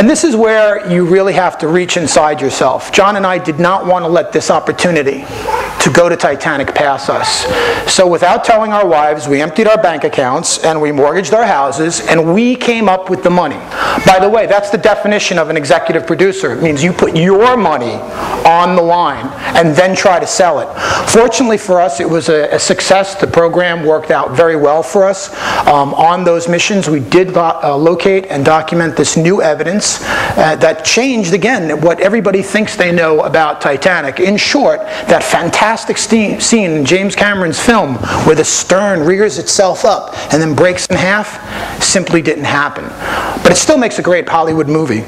And this is where you really have to reach inside yourself. John and I did not want to let this opportunity to go to Titanic pass us. So without telling our wives, we emptied our bank accounts and we mortgaged our houses and we came up with the money. By the way, that's the definition of an executive producer. It means you put your money on the line and then try to sell it. Fortunately for us, it was a success. The program worked out very well for us. On those missions, we did locate and document this new evidence that changed, again, what everybody thinks they know about Titanic. In short, that fantastic scene in James Cameron's film where the stern rears itself up and then breaks in half simply didn't happen. But it still makes a great Hollywood movie.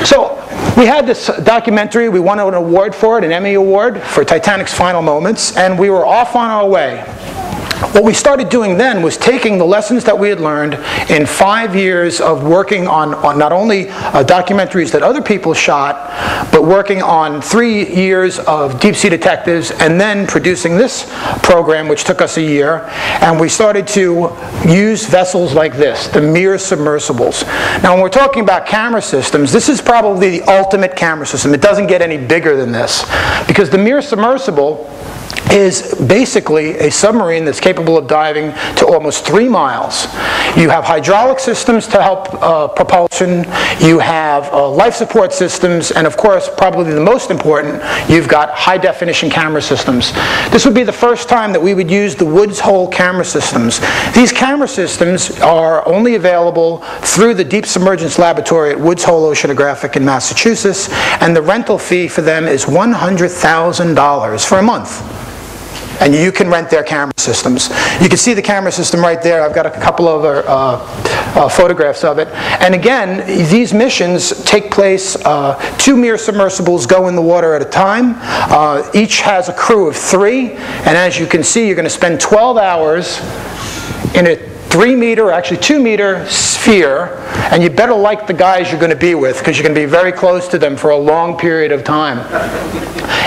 So we had this documentary. We won an award for it, an Emmy Award for Titanic's final moments, and we were off on our way. What we started doing then was taking the lessons that we had learned in 5 years of working on not only documentaries that other people shot, but working on 3 years of deep sea detectives, and then producing this program, which took us a year. And we started to use vessels like this, the Mir submersibles. Now, when we're talking about camera systems, this is probably the ultimate camera system. It doesn't get any bigger than this, because the Mir submersible is basically a submarine that's capable of diving to almost 3 miles. You have hydraulic systems to help propulsion, you have life support systems, and of course, probably the most important, you've got high-definition camera systems. This would be the first time that we would use the Woods Hole camera systems. These camera systems are only available through the Deep Submergence Laboratory at Woods Hole Oceanographic in Massachusetts, and the rental fee for them is $100,000 for a month. And you can rent their camera systems. You can see the camera system right there. I've got a couple of photographs of it. And again, these missions take place, 2 Mir submersibles go in the water at a time. Each has a crew of 3. And as you can see, you're going to spend 12 hours in a 3-meter, actually 2-meter sphere, and you better like the guys you're going to be with, because you're going to be very close to them for a long period of time.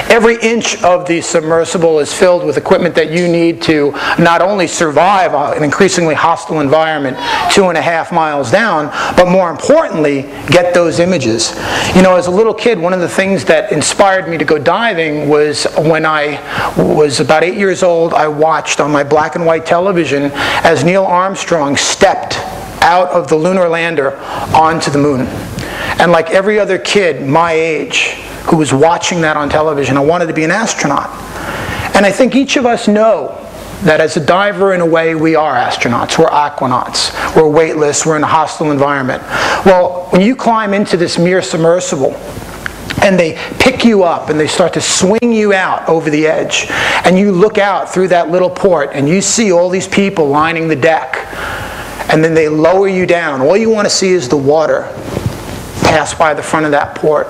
Every inch of the submersible is filled with equipment that you need to not only survive an increasingly hostile environment 2.5 miles down, but more importantly, get those images. You know, as a little kid, one of the things that inspired me to go diving was when I was about 8 years old, I watched on my black and white television as Neil Armstrong stepped out of the lunar lander onto the moon. And like every other kid my age who was watching that on television, I wanted to be an astronaut. And I think each of us know that as a diver, in a way, we are astronauts. We're aquanauts. We're weightless. We're in a hostile environment. Well, when you climb into this Mir submersible, and they pick you up and they start to swing you out over the edge, and you look out through that little port and you see all these people lining the deck, and then they lower you down. All you want to see is the water pass by the front of that port.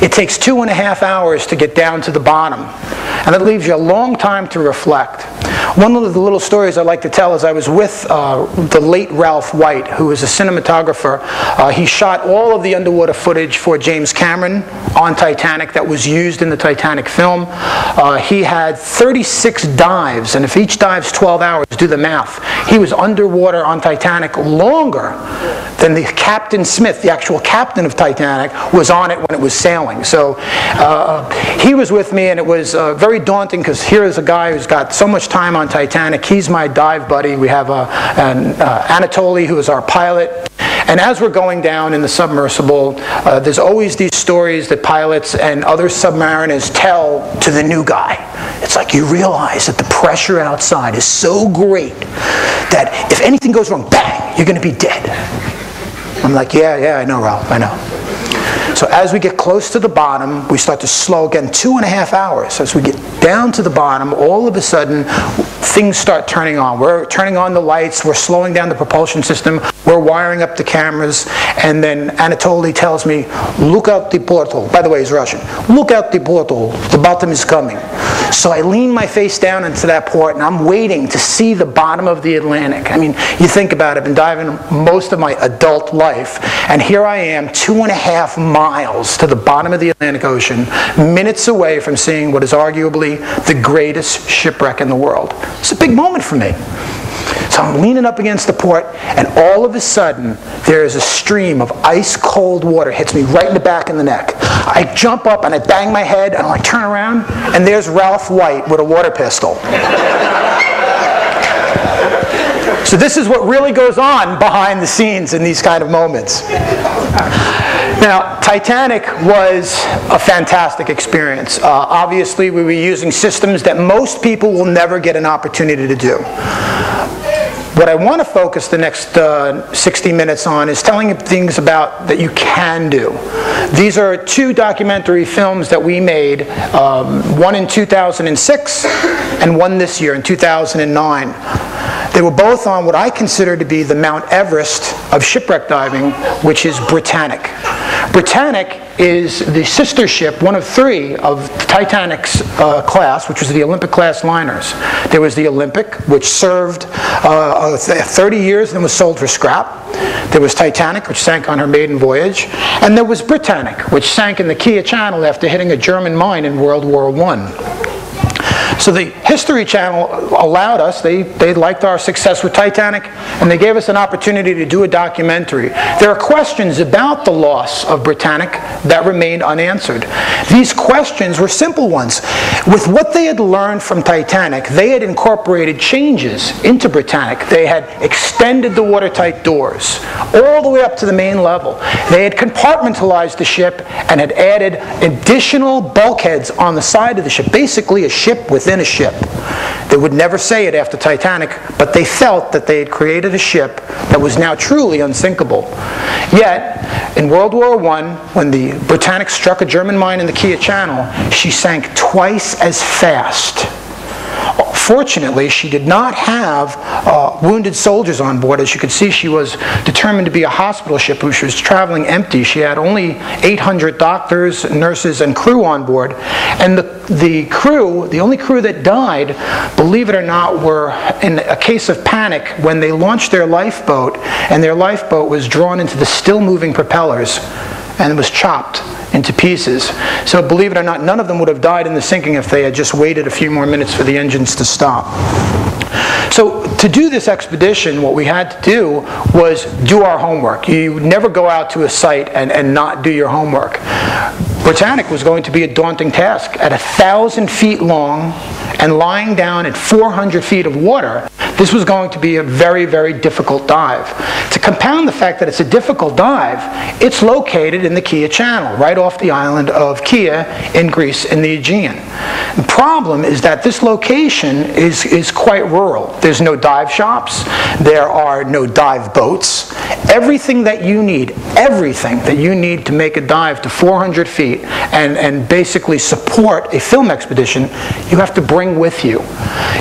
It takes 2.5 hours to get down to the bottom, and that leaves you a long time to reflect. One of the little stories I like to tell is I was with the late Ralph White, who was a cinematographer. He shot all of the underwater footage for James Cameron on Titanic that was used in the Titanic film. He had 36 dives, and if each dive's 12 hours, do the math. He was underwater on Titanic longer than the Captain Smith, the actual captain of Titanic, was on it when it was sailing. So he was with me, and it was very daunting, because here is a guy who's got so much time on Titanic. He's my dive buddy. We have Anatoly, who is our pilot. And as we're going down in the submersible, there's always these stories that pilots and other submariners tell to the new guy. It's like you realize that the pressure outside is so great that if anything goes wrong, bang, you're going to be dead. I'm like, yeah, I know, Ralph, I know. So as we get close to the bottom, we start to slow again, 2.5 hours. As we get down to the bottom, all of a sudden, things start turning on. We're turning on the lights, we're slowing down the propulsion system, we're wiring up the cameras, and then Anatoly tells me, look out the porthole. By the way, he's Russian. Look out the porthole, the bottom is coming. So I lean my face down into that port, and I'm waiting to see the bottom of the Atlantic. I mean, you think about it, I've been diving most of my adult life, and here I am, 2.5 miles to the bottom of the Atlantic Ocean, minutes away from seeing what is arguably the greatest shipwreck in the world. It's a big moment for me. So I'm leaning up against the port, and all of a sudden, there is a stream of ice-cold water hits me right in the back of the neck. I jump up, and I bang my head, and I turn around, and there's Ralph White with a water pistol. So this is what really goes on behind the scenes in these kind of moments. Now, Titanic was a fantastic experience. Obviously, we were using systems that most people will never get an opportunity to do. What I want to focus the next 60 minutes on is telling you things about that you can do. These are 2 documentary films that we made, one in 2006 and one this year in 2009. They were both on what I consider to be the Mount Everest of shipwreck diving, which is Britannic. Britannic is the sister ship, one of 3 of Titanic's class, which was the Olympic class liners. There was the Olympic, which served 30 years and was sold for scrap. There was Titanic, which sank on her maiden voyage. And there was Britannic, which sank in the Kiev Channel after hitting a German mine in World War I. So the History Channel allowed us, they liked our success with Titanic, and they gave us an opportunity to do a documentary. There are questions about the loss of Britannic that remained unanswered. These questions were simple ones. With what they had learned from Titanic, they had incorporated changes into Britannic. They had extended the watertight doors all the way up to the main level. They had compartmentalized the ship and had added additional bulkheads on the side of the ship, basically a ship within a ship. They would never say it after Titanic, but they felt that they had created a ship that was now truly unsinkable. Yet, in World War I, when the Britannic struck a German mine in the Kiev Channel, she sank twice as fast. Fortunately, she did not have wounded soldiers on board. As you can see, she was determined to be a hospital ship which was traveling empty. She had only 800 doctors, nurses, and crew on board. And the crew, the only crew that died, believe it or not, were in a case of panic when they launched their lifeboat, and their lifeboat was drawn into the still-moving propellers and was chopped into pieces. So believe it or not, none of them would have died in the sinking if they had just waited a few more minutes for the engines to stop. So to do this expedition, what we had to do was do our homework. You never go out to a site and not do your homework. Britannic was going to be a daunting task. At 1,000 feet long and lying down at 400 feet of water, this was going to be a very, very difficult dive. To compound the fact that it's a difficult dive, it's located in the Kiev Channel, right off the island of Kiev in Greece in the Aegean. The problem is that this location is quite rural. There's no dive shops. There are no dive boats. Everything that you need to make a dive to 400 feet and basically support a film expedition, you have to bring with you.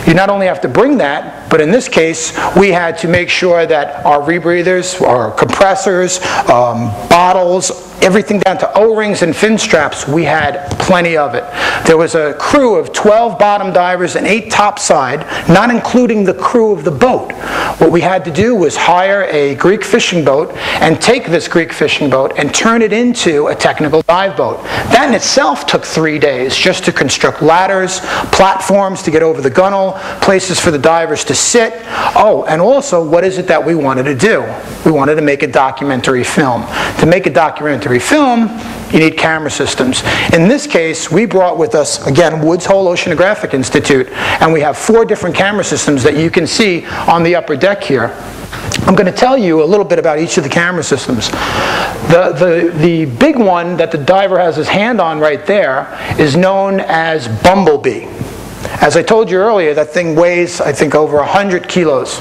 You not only have to bring that, but in this case, we had to make sure that our rebreathers, our compressors, bottles, everything down to O-rings and fin straps, we had plenty of it. There was a crew of 12 bottom divers and 8 topside, not including the crew of the boat. What we had to do was hire a Greek fishing boat and take this Greek fishing boat and turn it into a technical dive boat. That in itself took 3 days just to construct ladders, platforms to get over the gunnel, places for the divers to sit. Oh, and also, what is it that we wanted to do? We wanted to make a documentary film. To make a documentary film, you need camera systems. In this case, we brought with us, again, Woods Hole Oceanographic Institute, and we have 4 different camera systems that you can see on the upper deck here. I'm going to tell you a little bit about each of the camera systems. The big one that the diver has his hand on right there is known as Bumblebee. As I told you earlier, that thing weighs, I think, over 100 kilos.